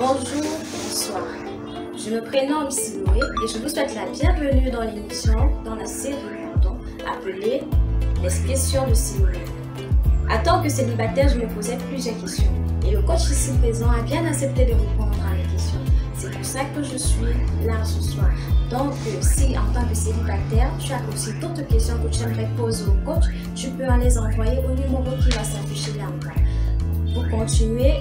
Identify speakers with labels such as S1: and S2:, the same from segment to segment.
S1: Bonjour, bonsoir. Je me prénomme Siloé et je vous souhaite la bienvenue dans l'émission, dans la série, appelée Les questions de Siloé. En tant que célibataire, je me posais plusieurs questions et le coach ici présent a bien accepté de répondre à mes questions. C'est pour ça que je suis là ce soir. Donc, si en tant que célibataire, tu as aussi d'autres questions que tu aimerais poser au coach, tu peux les envoyer au numéro qui va s'afficher là-bas. Pour continuer,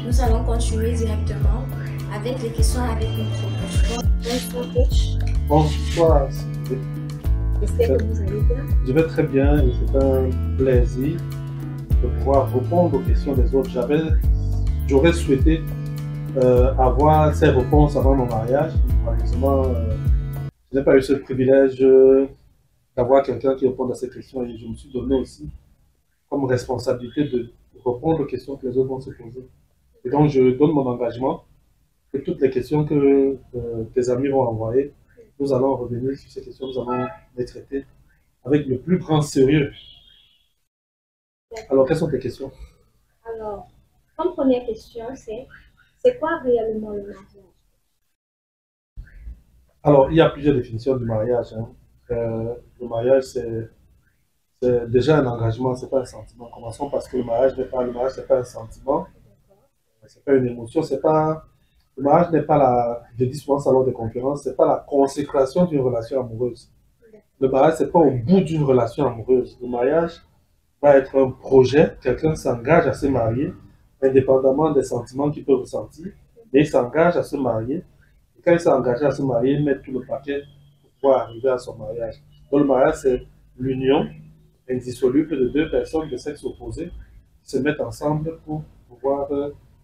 S1: nous allons continuer directement avec les questions avec notre coach. Bonsoir coach.
S2: Bonsoir.
S1: J'espère que vous allez bien.
S2: Je vais très bien et c'est un plaisir de pouvoir répondre aux questions des autres. J'aurais souhaité avoir ces réponses avant mon mariage. Malheureusement, je n'ai pas eu ce privilège d'avoir quelqu'un qui réponde à ces questions et je me suis donné aussi comme responsabilité de répondre aux questions que les autres vont se poser. Et donc, je donne mon engagement que toutes les questions que tes amis vont envoyer, nous allons revenir sur ces questions, nous allons les traiter avec le plus grand sérieux. Alors, quelles sont tes questions?
S1: Alors, comme première question, c'est quoi réellement le mariage?
S2: Alors, il y a plusieurs définitions du mariage. Le mariage, c'est déjà un engagement, ce n'est pas un sentiment. Commençons parce que le mariage n'est pas un sentiment, ce n'est pas une émotion, le mariage n'est pas je dis souvent ça lors des conférences, ce n'est pas la consécration d'une relation amoureuse. Le mariage, ce n'est pas au bout d'une relation amoureuse. Le mariage va être un projet, quelqu'un s'engage à se marier, indépendamment des sentiments qu'il peut ressentir, mais il s'engage à se marier. Et quand il s'est engagé à se marier, il met tout le paquet pour pouvoir arriver à son mariage. Donc le mariage, c'est l'union indissoluble de deux personnes de sexe opposé qui se mettent ensemble pour pouvoir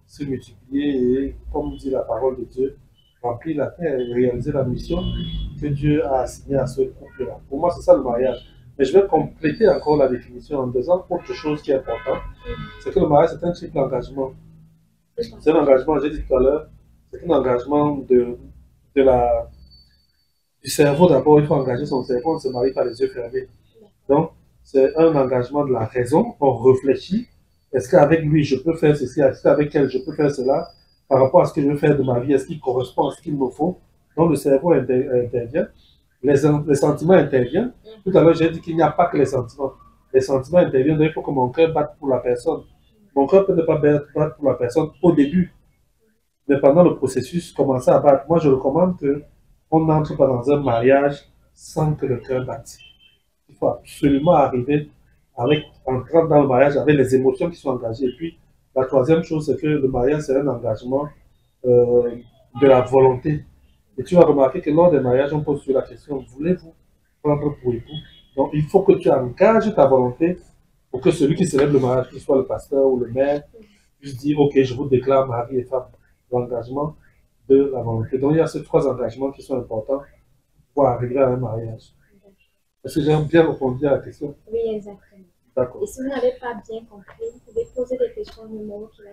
S2: se multiplier et, comme dit la parole de Dieu, remplir la terre et réaliser la mission que Dieu a assignée à ce couple-là. Pour moi, c'est ça le mariage. Mais je vais compléter encore la définition en disant autre chose qui est importante, c'est que le mariage, c'est un triple engagement. C'est un engagement, j'ai dit tout à l'heure, c'est un engagement du cerveau d'abord. Il faut engager son cerveau, on ne se marie pas les yeux fermés. Donc, c'est un engagement de la raison. On réfléchit. Est-ce qu'avec lui, je peux faire ceci? Est-ce qu'avec elle, je peux faire cela? Par rapport à ce que je veux faire de ma vie, est-ce qu'il correspond à ce qu'il me faut? Donc, le cerveau intervient. Les sentiments interviennent. Tout à l'heure, j'ai dit qu'il n'y a pas que les sentiments. Les sentiments interviennent. Donc, il faut que mon cœur batte pour la personne. Mon cœur peut ne pas battre pour la personne au début. Mais pendant le processus, commencer à battre. Moi, je recommande qu'on n'entre pas dans un mariage sans que le cœur batte. Il faut absolument arriver entrant dans le mariage avec les émotions qui sont engagées. Et puis, la troisième chose, c'est que le mariage, c'est un engagement de la volonté. Et tu vas remarquer que lors des mariages, on pose sur la question, voulez-vous prendre pour époux? Donc, il faut que tu engages ta volonté pour que celui qui célèbre le mariage, qu'il soit le pasteur ou le maire, puisse dire, ok, je vous déclare mari et femme. L'engagement de la volonté. Donc, il y a ces trois engagements qui sont importants pour arriver à un mariage. Est-ce que j'ai bien répondu à la question?
S1: Oui, exactement.
S2: D'accord.
S1: Et si vous n'avez pas bien compris, vous pouvez poser des questions au numéro qui va.